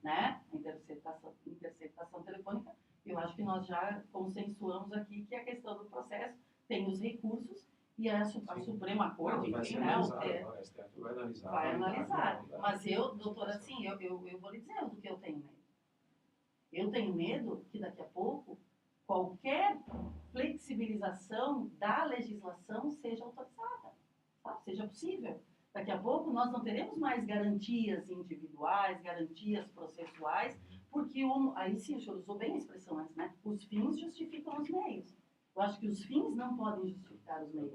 né? A interceptação telefônica, eu acho que nós já consensuamos aqui que a questão do processo tem os recursos e a Suprema Corte, enfim, né? O STF vai analisar. Vai analisar. Mas eu, doutora, assim, eu vou lhe dizer do que eu tenho medo. Eu tenho medo que daqui a pouco qualquer flexibilização da legislação seja autorizada, sabe? Seja possível. Daqui a pouco nós não teremos mais garantias individuais, garantias processuais, porque aí sim, o senhor usou bem a expressão antes, né? Os fins justificam os meios. Eu acho que os fins não podem justificar os meios.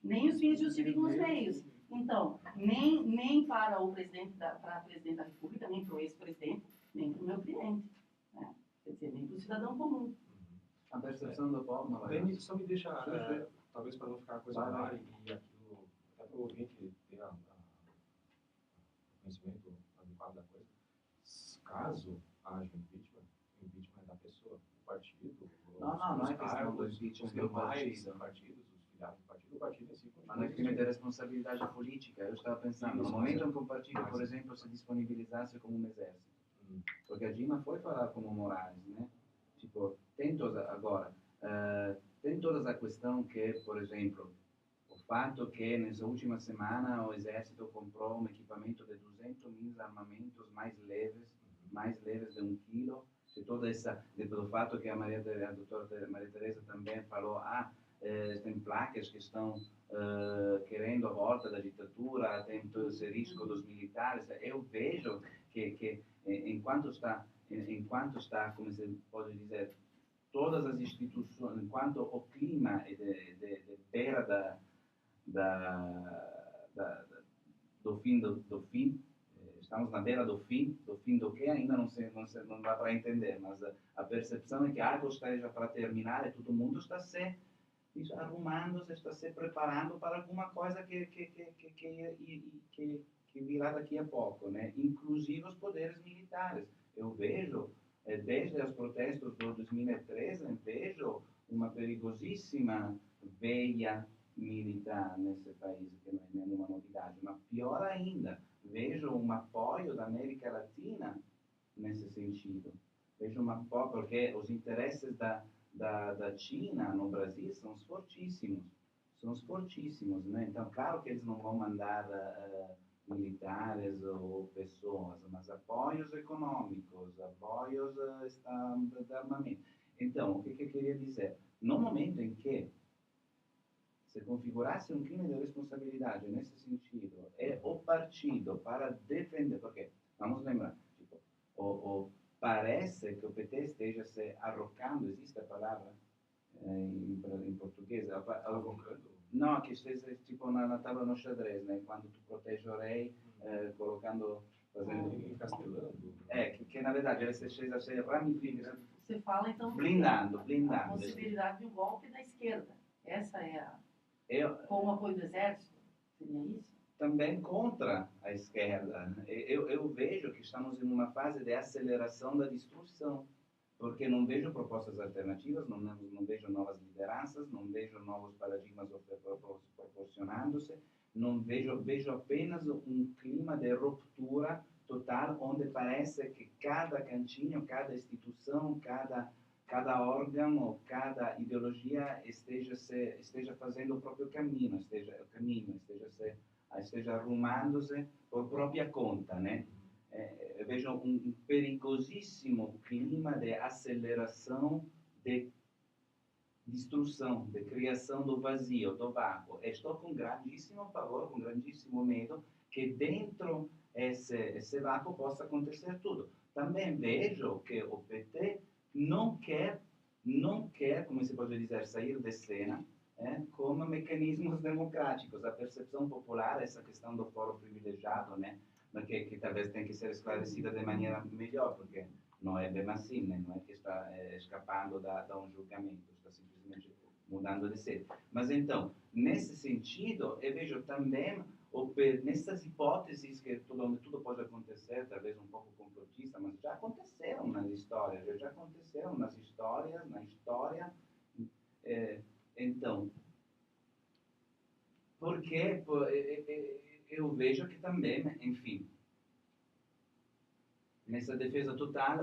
Nem os fins justificam os meios. Então, nem para o presidente para a presidente da República, nem para o ex-presidente, nem para o meu cliente. Né? Quer dizer, nem para o cidadão comum. A percepção do povo, Só me deixa, talvez para não ficar a coisa clara e aquilo, até para o ouvinte ter o conhecimento adequado da coisa, caso haja impeachment, o impeachment é da pessoa, o partido, não é questão do impeachment os do demais partido. partidos, os filiados do partido em si. Mas não é crime de responsabilidade política. Eu estava pensando, no momento em que um partido, por exemplo, se disponibilizasse como um exército, porque a Dilma foi falar como Moraes, né? Tipo, tem toda a questão que, por exemplo, o fato que nessa última semana o exército comprou um equipamento de 200.000 armamentos mais leves de 1 quilo, e toda essa, do fato que a doutora Maria Teresa também falou, tem placas que estão querendo a volta da ditadura, tem todo esse risco dos militares. Eu vejo que enquanto está, como se pode dizer, todas as instituições, enquanto o clima é de beira do fim, estamos na beira do fim do que ainda não dá para entender, mas a percepção é que algo esteja para terminar e todo mundo está se arrumando, está se preparando para alguma coisa que virá daqui a pouco, né? Inclusive os poderes militares. Eu vejo, desde os protestos de 2013, vejo uma perigosíssima veia militar nesse país, que não é nenhuma novidade. Mas pior ainda, vejo um apoio da América Latina nesse sentido. Vejo um apoio, porque os interesses da China no Brasil são fortíssimos, né? Então, claro que eles não vão mandar militares ou pessoas, mas apoios econômicos, apoios de armamento. Então, o que eu queria dizer? No momento em que se configurasse um crime de responsabilidade nesse sentido, é o partido para defender, porque, vamos lembrar, tipo, parece que o PT esteja se arrocando, existe a palavra em português? Arrocando? Não, que esteja tipo na tábua no xadrez, né? Quando tu protege o rei, colocando... Encastelando. Que na verdade ele esteja se ramificando. Você fala, então, blindando. A possibilidade de um golpe da esquerda. Essa é a... Com o apoio do exército, seria isso? Também contra a esquerda. Eu vejo que estamos em uma fase de aceleração da destruição, porque não vejo propostas alternativas, não vejo novas lideranças, não vejo novos paradigmas proporcionando-se, não vejo apenas um clima de ruptura total, onde parece que cada cantinho, cada instituição, cada órgão, cada ideologia esteja fazendo o próprio caminho, esteja arrumando-se por própria conta, né? Eu vejo um perigosíssimo clima de aceleração, de destruição, de criação do vazio, do vácuo. Estou com grandíssimo pavor, com grandíssimo medo que dentro esse vácuo possa acontecer tudo. Também vejo que o PT não quer, como se pode dizer, sair de cena, como mecanismos democráticos. A percepção popular, essa questão do foro privilegiado, né, que talvez tenha que ser esclarecida de maneira melhor, porque não é bem assim, né? Não é que está escapando da um julgamento, está simplesmente mudando de sede. Mas então, nesse sentido, eu vejo também, nessas hipóteses que onde tudo pode acontecer, talvez um pouco complotista, mas já aconteceram na história. Então, porque eu vejo que também, enfim, nessa defesa total,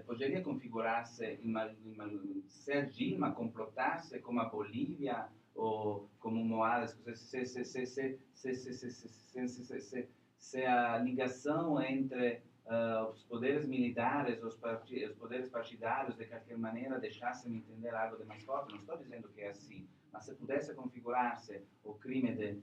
poderia configurar-se, ser Dilma complotasse como a Bolívia ou como Morales, se a ligação entre os poderes militares, os poderes partidários, de qualquer maneira, deixassem entender algo de mais forte. Não estou dizendo que é assim, mas se pudesse configurar-se o crime de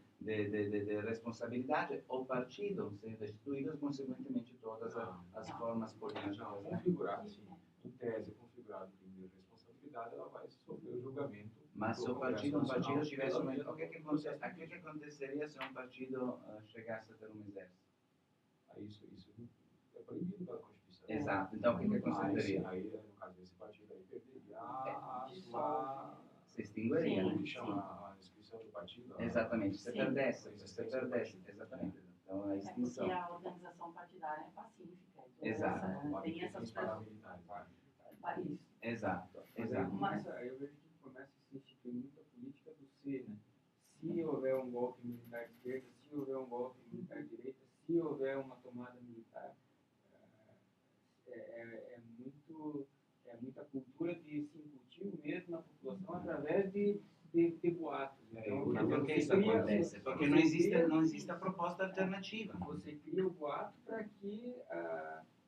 responsabilidade, o partido ser destituído, consequentemente todas as formas políticas. Não, Né? configurado, sim. Em tese, configurado o crime de responsabilidade, ela vai sofrer o julgamento. Mas se do um Congresso partido Nacional tivesse pela uma... via O que aconteceria se um partido chegasse a ter um exército? Isso é proibido pela Constituição. Exato. Então, o que aconteceria? Aí, no caso desse partido, aí perderia a sua... Se extinguiria, Sim. né? Como que chama a inscrição do partido? Exatamente. Se Sim. perdesse, Existência se do perdesse. partido. Exatamente. Então, a É extinção. porque a organização partidária é pacífica. Então Exato. tem essas paramilitares. países. Exato. Mas Exato. eu vejo que começa a se instituir muita política do ser, né? Se houver um golpe militar de esquerda, se houver um golpe militar de direita, se houver uma tomada militar, é muita cultura de se incutir mesmo na população através de boatos. Então, Mas por que você isso cria- acontece? Porque você não existe a proposta alternativa. Você cria o boato para que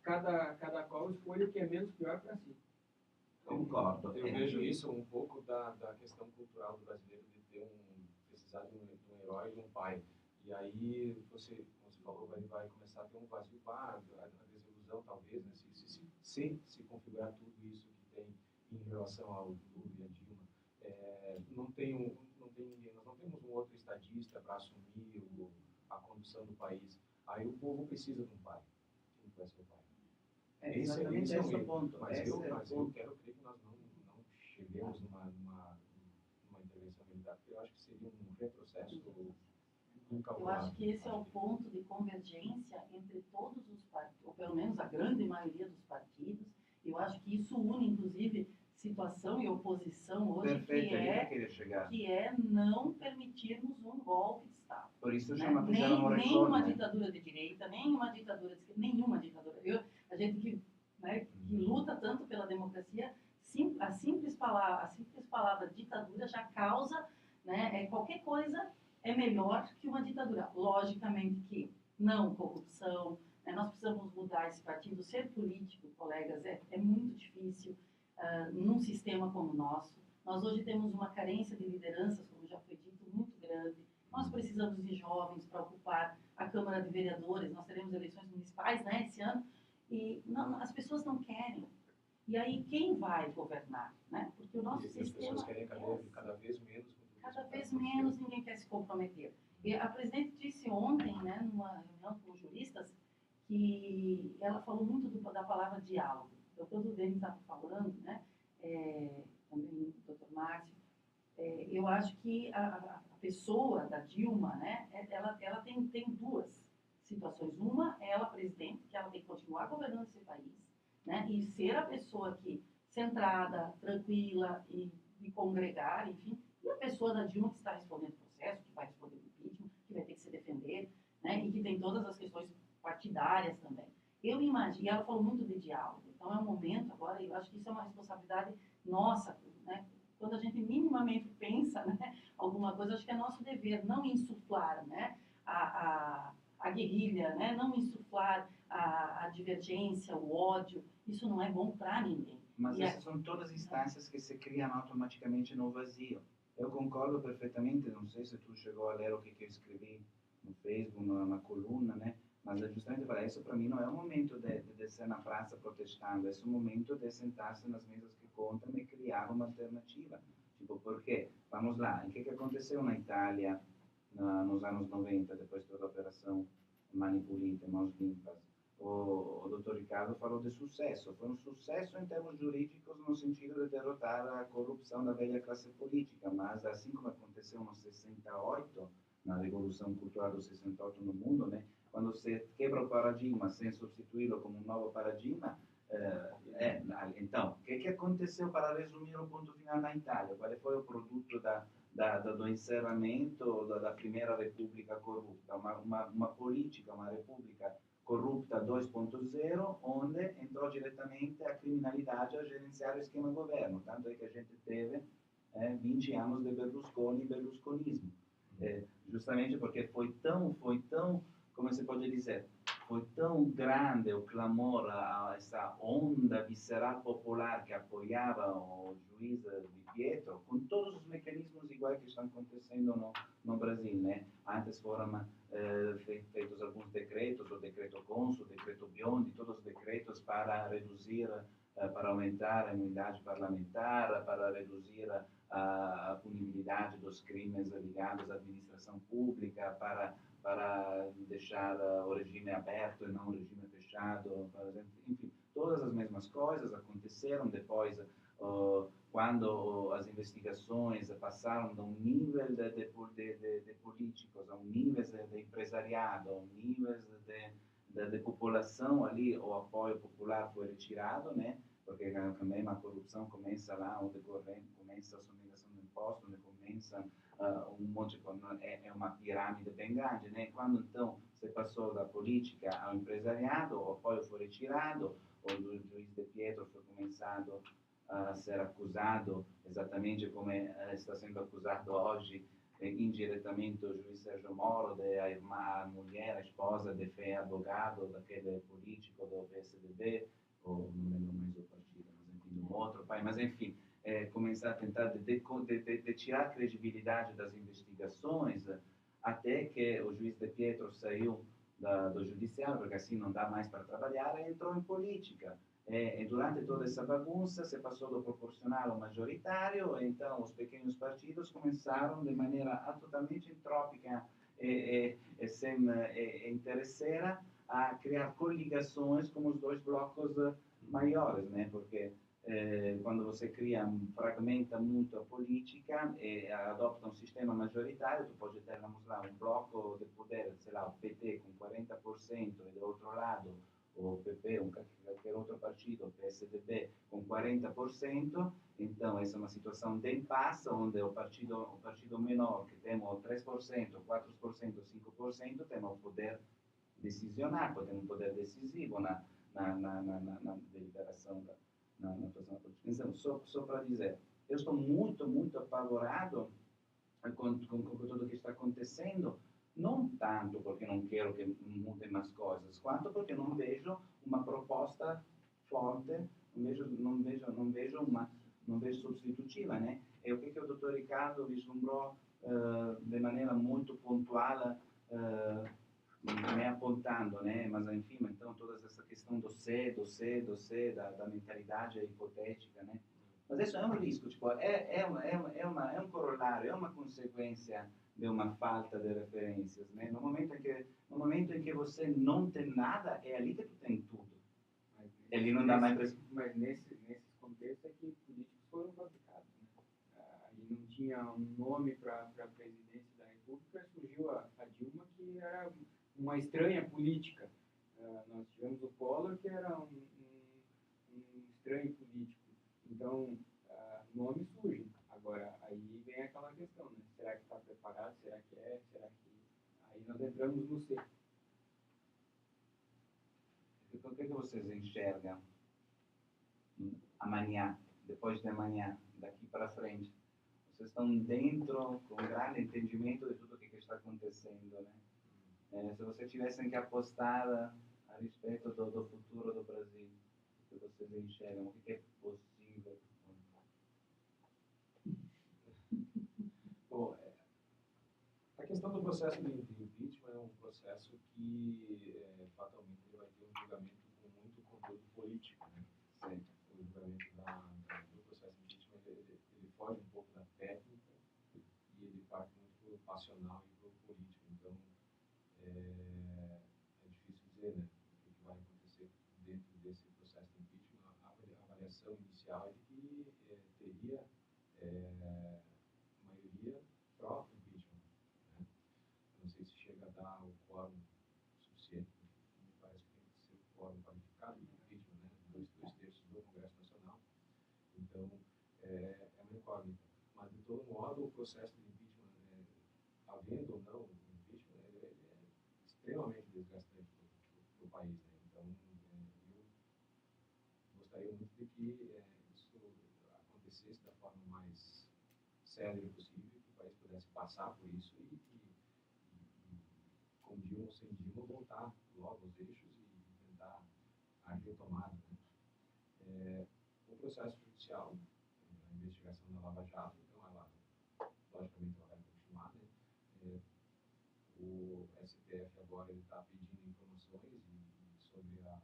cada qual escolha o que é menos pior para si. Concordo. Eu vejo isso um pouco da questão cultural do brasileiro de ter precisar de um herói, de um pai. E aí você, como você falou, vai começar a ter um vazio, a desilusão talvez, né? Se configurar tudo isso que tem em relação ao Lula e a Dilma, não tem ninguém, nós não temos um outro estadista para assumir a condução do país. Aí o povo precisa de um pai. Quem vai ser o pai? Exatamente Esse é esse um o erro. ponto. Mas Esse eu é o quero ponto. crer que nós não cheguemos numa intervenção militar, porque eu acho que seria um retrocesso Eu incalculável. acho que esse é o ponto de convergência entre todos os partidos, ou pelo menos a grande maioria dos partidos. Eu acho que isso une, inclusive, situação e oposição hoje, Perfeito, é aí que eu queria chegar. que é não permitirmos um golpe de Estado. Por isso Né? fizeram uma Nem reforma. uma Né? ditadura de direita, nem uma ditadura de esquerda, nenhuma ditadura. A gente que luta tanto pela democracia, a simples palavra ditadura já causa, né, qualquer coisa é melhor que uma ditadura. Logicamente que não corrupção, né, nós precisamos mudar esse partido. Ser político, colegas, é muito difícil num sistema como o nosso. Nós hoje temos uma carência de lideranças, como já foi dito, muito grande. Nós precisamos de jovens para ocupar a Câmara de Vereadores. Nós teremos eleições municipais, né, esse ano, e as pessoas não querem. E aí quem vai governar, né? Porque o nosso E as sistema pessoas querem cada vez menos. cada vez menos ninguém quer se comprometer. E a presidente disse ontem, né, numa reunião com juristas, que ela falou muito da palavra diálogo. Então, quando o Denis estava falando, né, também o Dr. Márcio, eu acho que a pessoa da Dilma, né, ela tem duas situações. Uma é ela presidente, que ela tem que continuar governando esse país, né, e ser a pessoa que centrada, tranquila e congregar, enfim. E a pessoa da Dilma que está respondendo o processo, que vai responder o impeachment, que vai ter que se defender, né, e que tem todas as questões partidárias também. Eu imagino, e ela falou muito de diálogo, então é um momento agora, eu acho que isso é uma responsabilidade nossa, né? Quando a gente minimamente pensa, né, alguma coisa, acho que é nosso dever não insuflar, né, a guerrilha, né, não insuflar a divergência, o ódio, isso não é bom para ninguém. Mas essas são todas instâncias que se criam automaticamente no vazio. Eu concordo perfeitamente, não sei se tu chegou a ler o que eu escrevi no Facebook, na coluna, né? Mas é justamente para isso, para mim, não é o momento de descer na praça protestando, é o momento de sentar-se nas mesas que contam e criar uma alternativa. Tipo, por quê? Vamos lá, o que aconteceu na Itália nos anos 90, depois de toda a operação Mani Pulite, Mãos Limpas? O Dr. Ricardo falou de sucesso. Foi um sucesso em termos jurídicos no sentido de derrotar a corrupção da velha classe política, mas assim como aconteceu no 68, na Revolução Cultural do 68 no mundo, né? Quando se quebra o paradigma sem substituí-lo como um novo paradigma, então, o que aconteceu para resumir o ponto final na Itália? Qual foi o produto do encerramento da Primeira República corrupta? Uma política, uma república corrupta 2.0, onde entrou diretamente a criminalidade a gerenciar o esquema governo. Tanto é que a gente teve 20 anos de Berlusconi e berlusconismo. Justamente porque foi tão, como se pode dizer, foi tão grande o clamor a essa onda visceral popular que apoiava o juiz Di Pietro, com todos os mecanismos iguais que estão acontecendo no Brasil, né? Antes foram feitos alguns decretos, o decreto Consul, o decreto Biondi, todos os decretos para reduzir, para aumentar a imunidade parlamentar, para reduzir a punibilidade dos crimes ligados à administração pública, para deixar o regime aberto e não o regime fechado, por exemplo. Enfim, todas as mesmas coisas aconteceram depois, quando as investigações passaram de um nível de políticos a um nível de empresariado, a um nível de população ali, o apoio popular foi retirado, né? Porque também a corrupção começa lá, onde começa a sonegação de impostos, onde começa um monte é uma pirâmide bem grande, né? Quando então se passou da política ao empresariado, o apoio foi retirado, o juiz Di Pietro foi começado a ser acusado, exatamente como está sendo acusado hoje, indiretamente o juiz Sérgio Moro, de a mulher, a esposa de Fé Advogado, daquele político do PSDB, ou não lembro mais o partido, mas enfim, um outro pai, mas enfim, começar a tentar de tirar a credibilidade das investigações, até que o juiz Di Pietro saiu do judiciário, porque assim não dá mais para trabalhar, e entrou em política. E durante toda essa bagunça se passou do proporcional ao majoritário, então os pequenos partidos começaram de maneira totalmente entrópica e sem interesseira a criar coligações com os dois blocos maiores, né? Porque quando você fragmenta muito a política e adopta um sistema majoritário, tu pode ter, vamos lá, um bloco de poder, sei lá, o PT com 40% e do outro lado o PP, qualquer outro partido, o PSDB, com 40%, então essa é uma situação de impasse, onde o partido menor, que tem o 3%, 4%, 5%, tem o poder decisionar, tem um poder decisivo na deliberação na atuação da política. Então, só para dizer, eu estou muito, muito apavorado com tudo o que está acontecendo, não tanto porque não quero que mudem mais coisas, quanto porque não vejo uma proposta forte, não vejo substitutiva, né? É o que o Dr. Ricardo vislumbrou de maneira muito pontual, me apontando, né? Mas enfim, então toda essa questão do ser, da mentalidade hipotética, né? Mas isso é um risco, tipo, é um corolário, é uma consequência de uma falta de referências, né? No momento em que você não tem nada, é ali que tu tem tudo. Ele não dá mais pressão. Mas nesses contextos é que políticos foram fabricados, né? Aí não tinha um nome para a presidência da República, surgiu a Dilma, que era uma estranha política. Nós tivemos o Collor, que era um estranho político. Então, nomes surgem. Agora, aí vem aquela questão, né? Será que está preparado? Será que é? Será que... Aí nós entramos no ser. O que vocês enxergam amanhã, depois de amanhã, daqui para frente? Vocês estão dentro, com um grande entendimento de tudo o que está acontecendo, né? Se vocês tivessem que apostar a respeito do futuro do Brasil, o que vocês enxergam? O que é possível? Bom, a questão do processo de impeachment é um processo que fatalmente ele vai ter um julgamento com muito conteúdo político, né? Sim. O julgamento do processo de impeachment ele foge um pouco da técnica e ele parte muito para o passional e para o político. Então é difícil dizer, né, o que vai acontecer dentro desse processo de impeachment. A avaliação inicial é de que teria maioria pró-impeachment, né? Não sei se chega a dar o quórum suficiente, me parece que tem que ser o quórum qualificado de impeachment, né? 2/3 do Congresso Nacional. Então, é uma incógnita. Mas, de todo modo, o processo de impeachment, havendo ou não o impeachment, ele é extremamente desgastante para o país, né? Então, eu gostaria muito de que isso acontecesse da forma mais célere possível, que o país pudesse passar por isso e com Dilma ou sem Dilma, voltar logo aos eixos e tentar a retomada, né? O processo judicial, a investigação da Lava Jato, então ela, logicamente, ela vai continuar, né? O STF agora está pedindo informações sobre as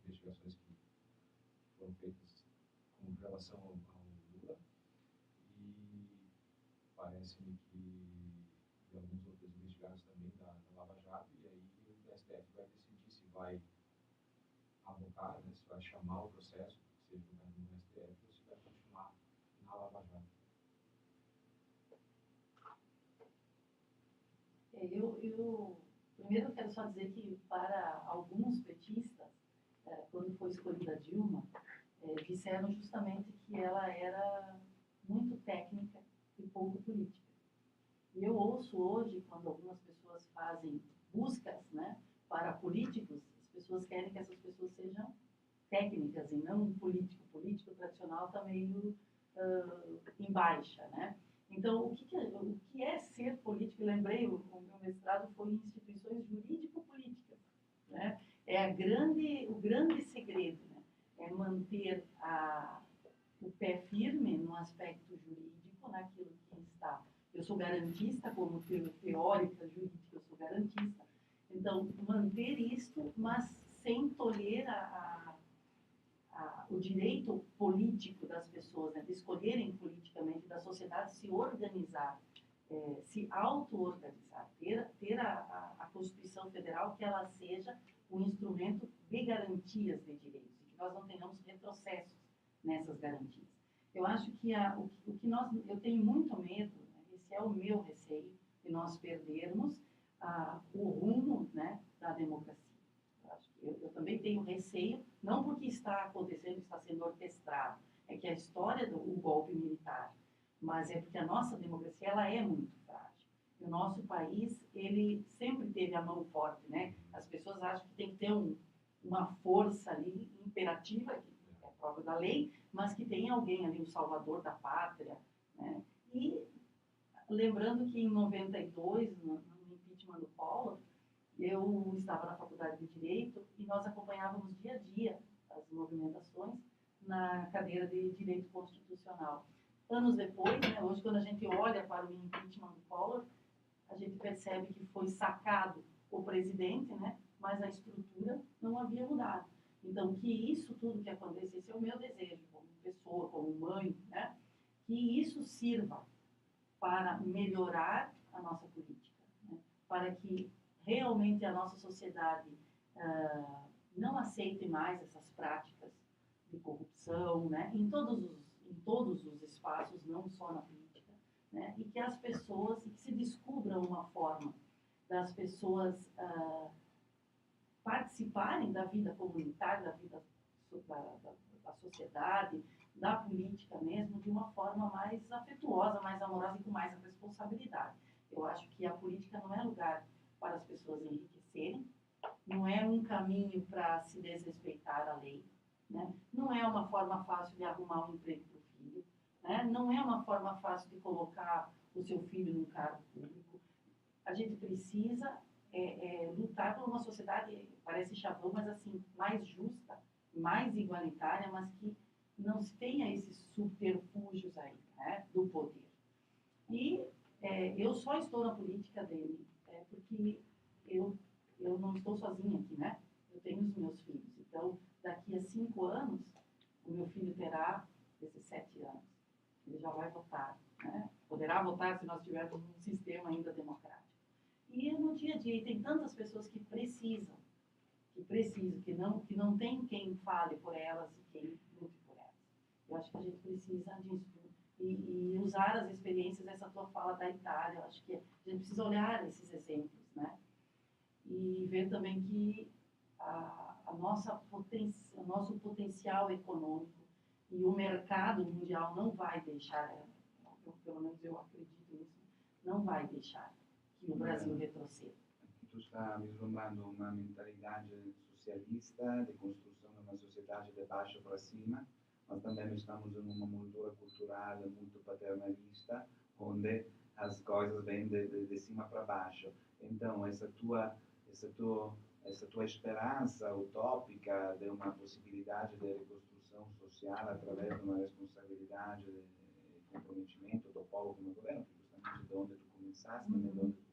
investigações que foram feitas com relação ao Lula e parece-me que e alguns outros investigados também da Lava Jato, e aí o STF vai decidir se vai avocar, né, se vai chamar o processo, que seja julgado no STF, ou se vai continuar na Lava Jato. Primeiro eu quero só dizer que para alguns petistas, quando foi escolhida Dilma, disseram justamente que ela era muito técnica e pouco política. E eu ouço hoje, quando algumas pessoas fazem buscas, né, para políticos, as pessoas querem que essas pessoas sejam técnicas e não político. O político tradicional está meio em baixa, né? Então, o que é ser político? Eu lembrei, o meu mestrado foi em instituições jurídico-políticas, né? É o grande segredo, né? É manter o pé firme no aspecto jurídico, naquilo que está. Eu sou garantista, como teórica jurídica, eu sou garantista. Então, manter isto, mas sem tolher o direito político das pessoas, né, de escolherem politicamente, da sociedade se organizar, se auto-organizar, ter a Constituição Federal que ela seja um instrumento de garantias de direitos, e que nós não tenhamos retrocessos nessas garantias. Eu acho que eu tenho muito medo, né, esse é o meu receio, de nós perdermos o rumo, né, da democracia. Eu também tenho receio, não porque está acontecendo, está sendo orquestrado, é que a história do golpe militar, mas é porque a nossa democracia ela é muito frágil. E o nosso país, ele sempre teve a mão forte, né? As pessoas acham que tem que ter uma força ali imperativa, que é própria da lei, mas que tem alguém ali, o salvador da pátria, né? E lembrando que em 92, no impeachment do Collor, eu estava na faculdade de Direito e nós acompanhávamos dia a dia as movimentações na cadeira de Direito Constitucional. Anos depois, né, hoje quando a gente olha para o impeachment do Collor, a gente percebe que foi sacado o presidente, né, mas a estrutura não havia mudado. Então, que isso tudo que acontecesse, esse é o meu desejo, como pessoa, como mãe, né, que isso sirva para melhorar a nossa política, né, para que realmente a nossa sociedade não aceite mais essas práticas de corrupção, né, em todos os espaços, não só na política, né, e que as pessoas, e que se descubra uma forma das pessoas participarem da vida comunitária, da vida da sociedade, da política mesmo, de uma forma mais afetuosa, mais amorosa e com mais responsabilidade. Eu acho que a política não é lugar para as pessoas enriquecerem, não é um caminho para se desrespeitar a lei, né? Não é uma forma fácil de arrumar um emprego para o filho, né? Não é uma forma fácil de colocar o seu filho num cargo público. A gente precisa lutar por uma sociedade, parece chavão, mas assim, mais justa, mais igualitária, mas que não se tenha esses subterfúgios aí, né, do poder. E eu só estou na política dele porque eu não estou sozinha aqui, né? Eu tenho os meus filhos. Então, daqui a 5 anos, o meu filho terá 17 anos. Ele já vai votar, né? Poderá votar se nós tivermos um sistema ainda democrático. E no dia a dia, tem tantas pessoas que precisam, que não tem quem fale por elas e quem lute por elas. Eu acho que a gente precisa disso. E usar as experiências, essa tua fala da Itália, eu acho que a gente precisa olhar esses exemplos, né? E ver também que o nosso potencial econômico e o mercado mundial não vai deixar, pelo menos eu acredito nisso, não vai deixar que o Brasil retroceda. tu está vislumbrando uma mentalidade socialista de construção de uma sociedade de baixo para cima, mas também estamos em uma moldura cultural muito paternalista, onde as coisas vêm de cima para baixo. Então, essa tua esperança utópica de uma possibilidade de reconstrução social através de uma responsabilidade e comprometimento do povo com o governo, que justamente de onde tu começaste, né, de onde tu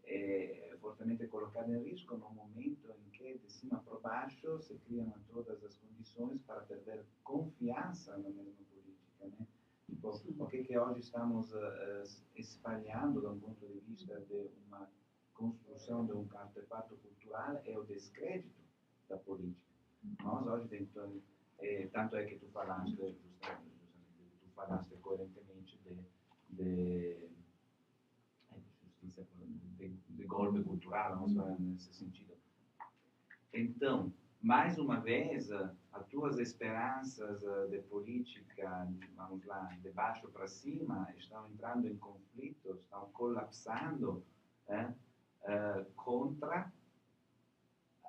é fortemente colocada em risco no momento em que de cima para baixo se criam todas as condições para perder confiança na mesma política, né? Tipo, o que hoje estamos espalhando do ponto de vista de uma construção de um artefato cultural é o descrédito da política. Nós hoje dentro, tanto é que tu falaste coerentemente de justiça, de golpe cultural, vamos falar nesse sentido. Então, mais uma vez, as tuas esperanças de política, vamos lá, de baixo para cima, estão entrando em conflito, estão colapsando contra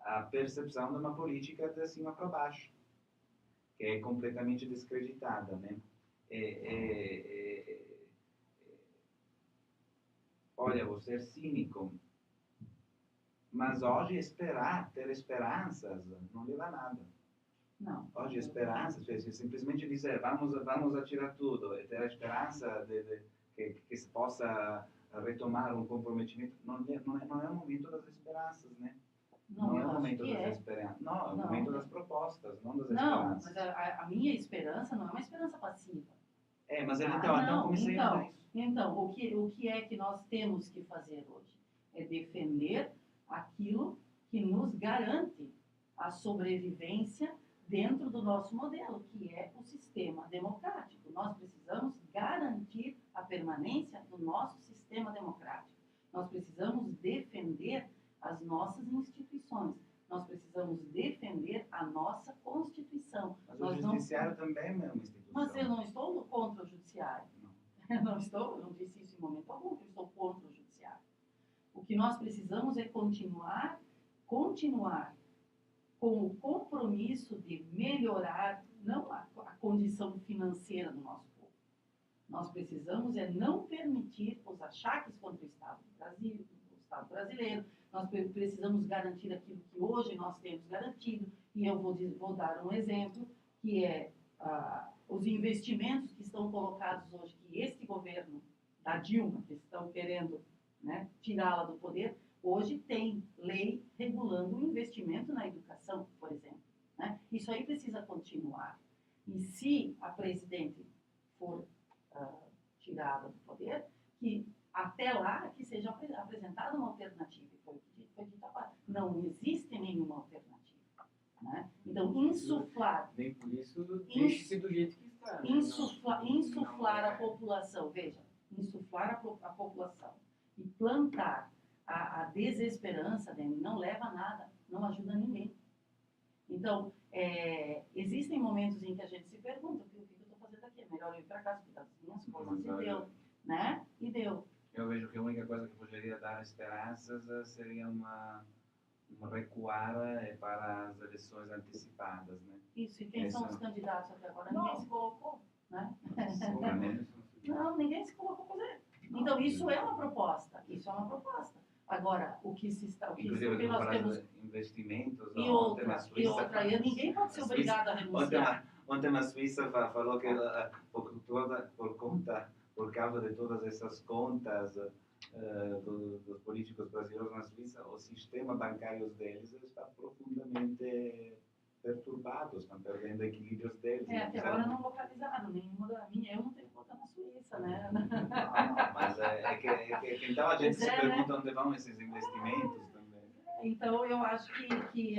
a percepção de uma política de cima para baixo, que é completamente descreditada, né? Olha, vou ser cínico, mas hoje ter esperanças não leva a nada. Não. Hoje esperanças, simplesmente dizer vamos atirar tudo, e ter a esperança que se possa retomar um comprometimento, não é o momento das esperanças, né? Não é o momento das esperanças. Não, é o momento das propostas, não das esperanças. Não, mas a minha esperança não é uma esperança passiva. Mas então comecei a isso. Então, o que é que nós temos que fazer hoje? É defender aquilo que nos garante a sobrevivência dentro do nosso modelo, que é o sistema democrático. Nós precisamos garantir a permanência do nosso sistema democrático. Nós precisamos defender as nossas instituições. Nós precisamos defender a nossa Constituição. Mas o judiciário também é uma instituição. Mas eu não estou contra o judiciário. Eu não disse isso em momento algum, que eu estou contra o judiciário. O que nós precisamos é continuar com o compromisso de melhorar, não a condição financeira do nosso povo. Nós precisamos não permitir os achaques contra o Estado do Brasil, o Estado brasileiro. Nós precisamos garantir aquilo que hoje nós temos garantido. E eu vou dar um exemplo, que é os investimentos que estão colocados hoje, que este governo da Dilma, que estão querendo, né, tirá-la do poder, hoje tem lei regulando o investimento na educação, por exemplo, né? Isso aí precisa continuar. E se a presidente for tirada do poder, que até lá que seja apresentada uma alternativa. Foi dito agora. Não existe nenhuma alternativa. Né? Então, insuflar... Nem por isso, deixe-se do jeito que está. Né? Insuflar a população, veja, insuflar a população e plantar a desesperança dele não leva a nada, não ajuda ninguém. Então, existem momentos em que a gente se pergunta, o que eu estou fazendo aqui? É melhor eu ir para casa, cuidar das minhas coisas, e deu, né? E deu. Eu vejo que a única coisa que poderia dar esperanças seria uma recuar para as eleições antecipadas, né? Isso, e quem são os candidatos até agora? Não. Ninguém se colocou, né? Seguramente. Não, ninguém se colocou para fazer. Então, isso é uma proposta. Isso é uma proposta. Agora, o que nós temos... investimentos. E outra, ninguém pode ser obrigado a renunciar. Ontem a Suíça falou que por causa de todas essas contas dos políticos brasileiros na Suíça, o sistema bancário deles está profundamente perturbado, estão perdendo equilíbrios deles. Até agora não localizaram nenhuma da minha. Eu não tenho conta na Suíça, né? Não, mas que então a gente se pergunta onde vão esses investimentos também. Então, eu acho que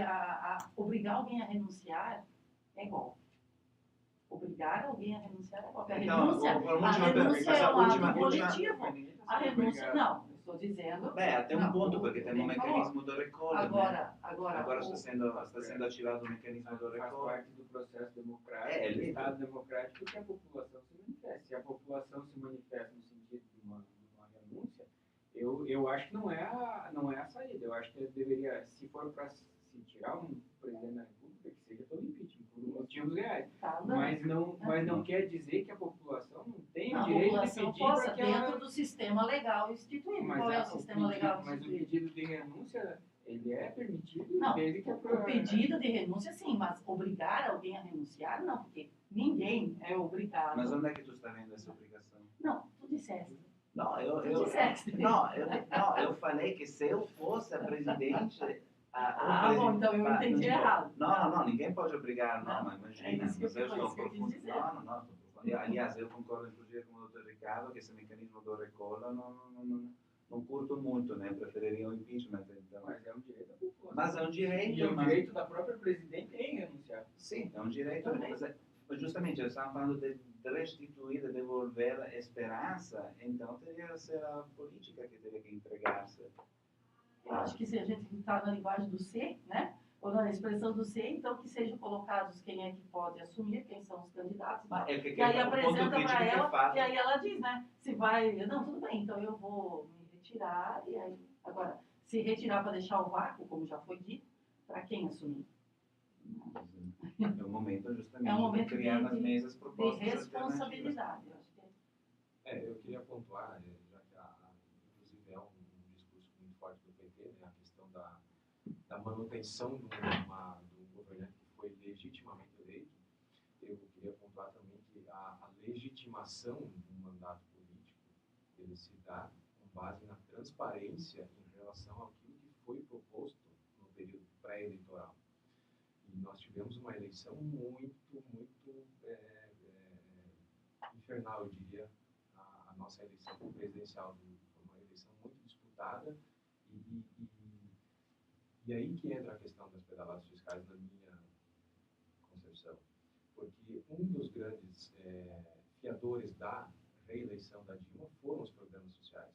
obrigar alguém a renunciar é golpe. Obrigar alguém a renunciar é golpe. A renúncia é um ato coletivo. A renúncia, não. Estou dizendo... até um ponto, porque tem um mecanismo do recall. Agora está sendo ativado o mecanismo do recall. Faz parte do processo democrático, do Estado democrático, que a população se manifesta. Se a população se manifesta no sentido de uma renúncia, Eu acho que não é a saída. Eu acho que deveria, se for para se tirar um presidente da República, que seja pelo impeachment, por motivos reais. Tá, Mas não quer dizer que a população não tem a o direito de população pedir possa, para que ela... dentro do sistema legal instituído. Qual é o sistema legal Mas o instituído? pedido de renúncia, ele é permitido Não, desde que o pedido de renúncia sim, mas obrigar alguém a renunciar, não, porque ninguém é obrigado. Mas onde é que tu está vendo essa obrigação? Não, tu disseste. Não, Tu disseste. eu falei que se eu fosse a presidente... Bom, então eu entendi errado. Não, ninguém pode obrigar, Não, mas imagina. é isso que Mas eu foi estou isso que eu quis profundo. dizer. Não, estou profundo. Aliás, eu concordo inclusive com o Dr. Ricardo que esse mecanismo do recola não curto muito, né? Preferiria o impeachment, então. Mas é um direito da população. Mas é um direito. E é um direito da própria presidente em renunciar. Sim, é um direito. Mas justamente, eu estava falando de restituir, de devolver a esperança, então teria que ser a política que teria que entregar-se. Eu acho que se a gente está na linguagem do ser, né? Ou na expressão do ser, então que sejam colocados quem é que pode assumir, quem são os candidatos. E aí apresenta para ela, e aí ela diz, né? Se vai, não, tudo bem, então eu vou me retirar, e aí. Agora, se retirar para deixar o vácuo, como já foi dito, para quem assumir? É o momento justamente É um momento de criar nas mesas de propostas responsabilidade. Eu acho que Eu queria pontuar, já que inclusive é um discurso muito forte do PT, né, a questão da manutenção de um governante que foi legitimamente eleito. Eu queria pontuar também que a legitimação de um mandato político, ele se dá com base na transparência em relação àquilo que foi proposto no período pré-eleitoral. E nós tivemos uma eleição muito infernal, eu diria. A nossa eleição presidencial foi uma eleição muito disputada e aí que entra a questão das pedaladas fiscais na minha concepção. Porque um dos grandes fiadores da reeleição da Dilma foram os programas sociais.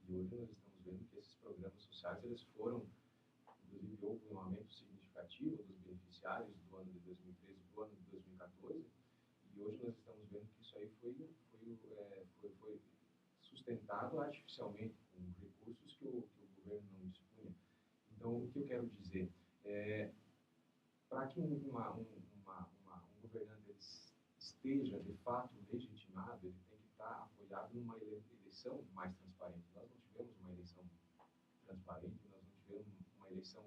E hoje nós estamos vendo que esses programas sociais, eles foram, inclusive houve um aumento significativo dos beneficiários do ano de 2013 para o ano de 2014, e hoje nós estamos vendo que isso aí foi sustentado artificialmente, com recursos que o governo não dispunha. Então, o que eu quero dizer para que um governante esteja de fato legitimado, ele tem que estar apoiado numa eleição mais transparente. Nós não tivemos uma eleição transparente, nós não tivemos uma eleição,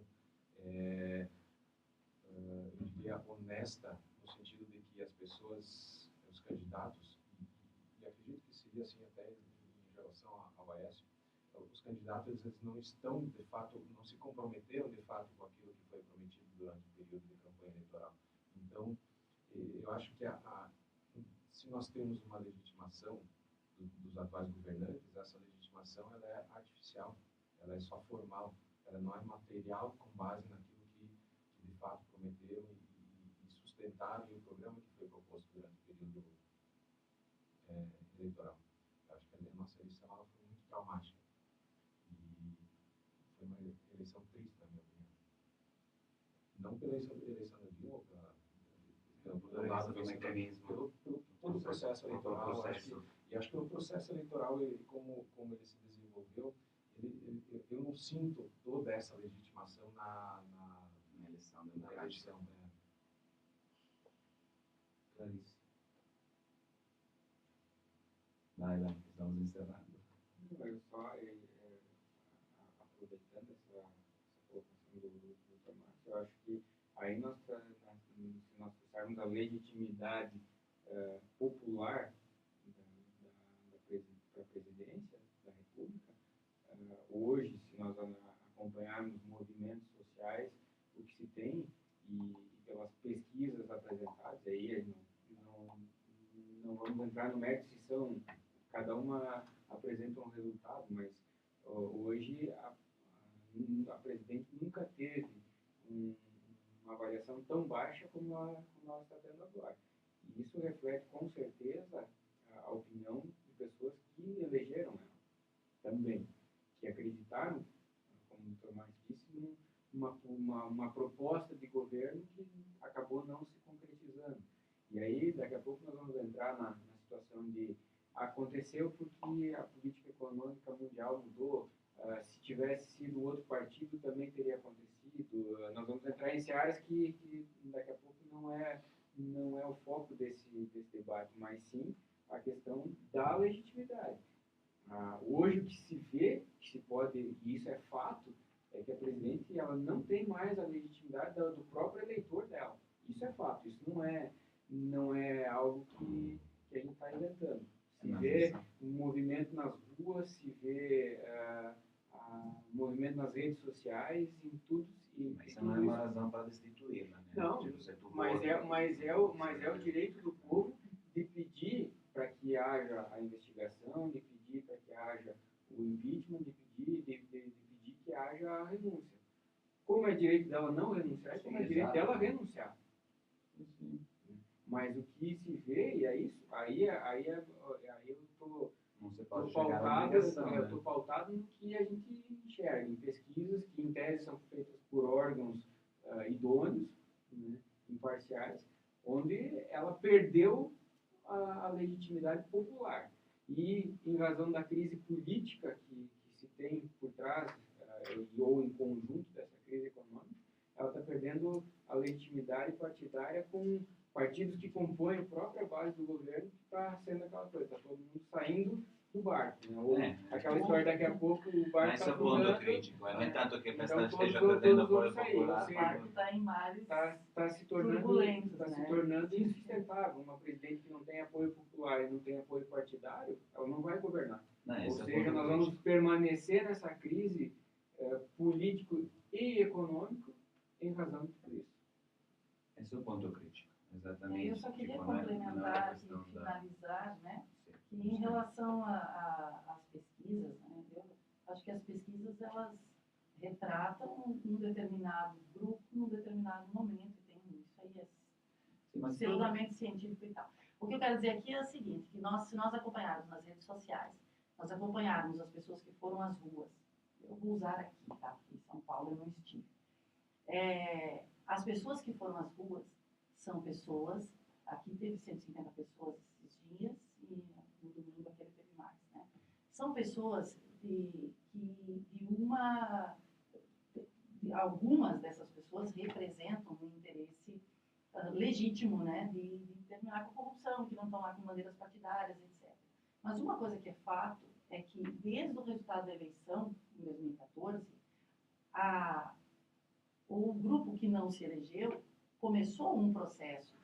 eu diria, honesta, no sentido de que as pessoas, os candidatos, e acredito que seria assim até em relação ao Aécio, os candidatos eles não estão, de fato, não se comprometeram, de fato, com aquilo que foi prometido durante o período de campanha eleitoral. Então, eu acho que se nós temos uma legitimação dos atuais governantes, essa legitimação ela é artificial, ela é só formal, ela não é material com base naquilo que de fato prometeram e sustentaram em o programa que foi proposto durante o período eleitoral. Eu acho que a nossa eleição ela foi muito traumática. Foi uma eleição triste, na minha opinião. Não pela eleição da Dilma, pelo lado do mecanismo, pelo todo o processo eleitoral. Acho que o processo eleitoral, como ele se desenvolveu, eu não sinto toda essa legitimação na eleição. Clarice. Vai, estamos encerrando. Eu só, aproveitando essa colocação do Tomás, eu acho que aí se nós pensarmos a legitimidade popular para a presidência da República, hoje, se nós acompanharmos movimentos sociais, o que se tem, e pelas pesquisas apresentadas, aí não vamos entrar no mérito se são, cada uma apresenta um resultado, mas hoje a presidente nunca teve uma avaliação tão baixa como ela está tendo agora. E isso reflete com certeza a opinião de pessoas que elegeram ela também, que acreditaram, como o Dr. Marx disse, uma proposta de governo que acabou não se concretizando. E aí, daqui a pouco, nós vamos entrar na situação de aconteceu porque a política econômica mundial mudou. Se tivesse sido outro partido, também teria acontecido. Nós vamos entrar em áreas que daqui a pouco não é o foco desse debate, mas sim a questão da legitimidade. Hoje o que se vê, que se pode, e isso é fato, é que a presidente ela não tem mais a legitimidade do próprio eleitor dela. Isso é fato, isso não é algo que a gente está inventando. Se vê um movimento nas ruas, se vê movimento nas redes sociais, em tudo. Mas isso não é uma razão para destituí-la, né? Não, mas é o direito do povo de pedir para que haja a investigação, de pedir para que haja o impeachment, de pedir que haja a renúncia. Como é direito dela não renunciar, como é direito dela renunciar. Sim. Mas o que se vê, e é isso, aí eu estou Não se pode chegar à obrigação, né? pautado no que a gente enxerga, em pesquisas que em tese são feitas por órgãos idôneos, né, imparciais, onde ela perdeu a legitimidade popular. E em razão da crise política que se tem por trás, ou em conjunto dessa crise econômica, ela está perdendo a legitimidade partidária com partidos que compõem a própria base do governo, que está sendo aquela coisa, está todo mundo saindo do barco. Né? Ou aquela história, daqui a pouco o barco está afundando. Mas é ponto crítico, não é tanto que a pessoa Então, esteja todos perdendo vão apoio sair, popular. ou seja, O barco está em mares está se turbulentos, se né? tornando insustentável. Uma presidente que não tem apoio popular e não tem apoio partidário, ela não vai governar. Não, Ou esse é seja, ponto nós crítico. vamos permanecer nessa crise político e econômico em razão de tudo isso. Esse é o ponto crítico, exatamente. Eu só queria Tipo, não é complementar e questão finalizar, né? Sim. Que em relação às pesquisas, né? Eu acho que as pesquisas elas retratam um determinado grupo num determinado momento, e tem isso aí Sim, mas pseudamente científico e tal. O que eu quero dizer aqui é o seguinte, que se nós acompanharmos nas redes sociais, nós acompanharmos as pessoas que foram às ruas, eu vou usar aqui, tá? Porque em São Paulo eu não estive. As pessoas que foram às ruas são pessoas, aqui teve 150 pessoas esses dias, e no domingo aquele teve mais, né? São pessoas algumas dessas pessoas representam um interesse legítimo, né, de terminar com a corrupção, que não estão lá com bandeiras partidárias, etc. Mas uma coisa que é fato é que, desde o resultado da eleição, em 2014, o grupo que não se elegeu começou um processo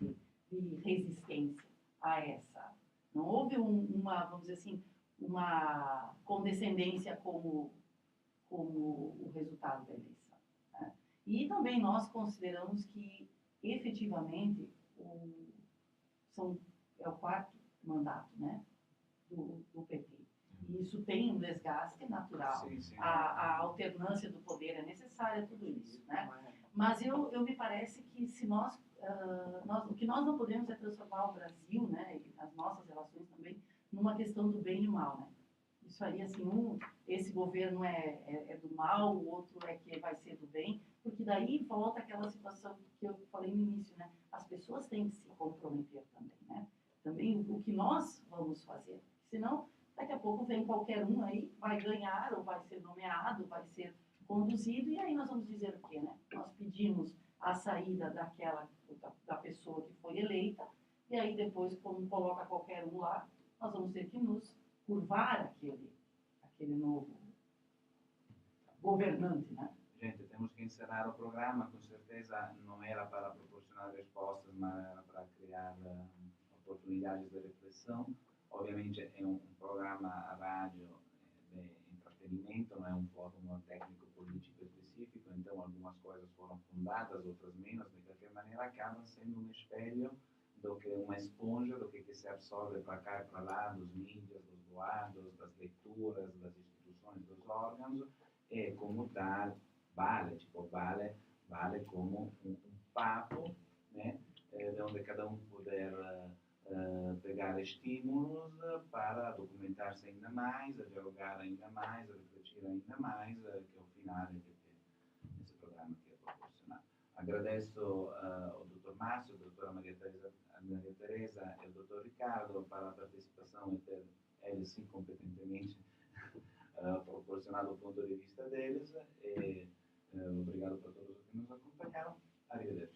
de resistência a essa. Não houve vamos dizer assim, uma condescendência como o resultado da eleição. Né? E também nós consideramos que, efetivamente, é o quarto mandato, né, do PT. E isso tem um desgaste natural. Sim. A alternância do poder é necessária, tudo isso. Né? Mas eu me parece que se o que nós não podemos é transformar o Brasil, né, e as nossas relações também, numa questão do bem e mal. Né? Isso aí, assim, esse governo é do mal, o outro é que vai ser do bem, porque daí volta aquela situação que eu falei no início, né? As pessoas têm que se comprometer também, né? Também o que nós vamos fazer, senão daqui a pouco vem qualquer um aí, vai ganhar ou vai ser nomeado, vai ser conduzido, e aí nós vamos dizer o quê, né? Nós pedimos a saída da pessoa que foi eleita, e aí depois, como coloca qualquer um lá, nós vamos ter que nos curvar aquele novo governante, né? Gente, temos que encerrar o programa, com certeza não era para proporcionar respostas, mas era para criar oportunidades de reflexão. Obviamente é um programa a rádio de entretenimento, não é um fórum técnico-político específico, então algumas coisas foram fundadas, outras menos, de qualquer maneira acabam sendo um espelho do que uma esponja, do que se absorve para cá e para lá, dos mídias, dos boatos, das leituras, das instituições, dos órgãos, é como dar, vale como um papo, né, de onde cada um puder pegar estímulos para documentar-se ainda mais, a dialogar ainda mais, a refletir ainda mais, que ao final é que esse programa que é proporcionado. Agradeço ao Dr. Márcio, a doutora Maria Teresa e ao Dr. Ricardo para a participação e ter eles incompetentemente proporcionado o ponto de vista deles. Obrigado para todos os que nos acompanharam. Arrivederci.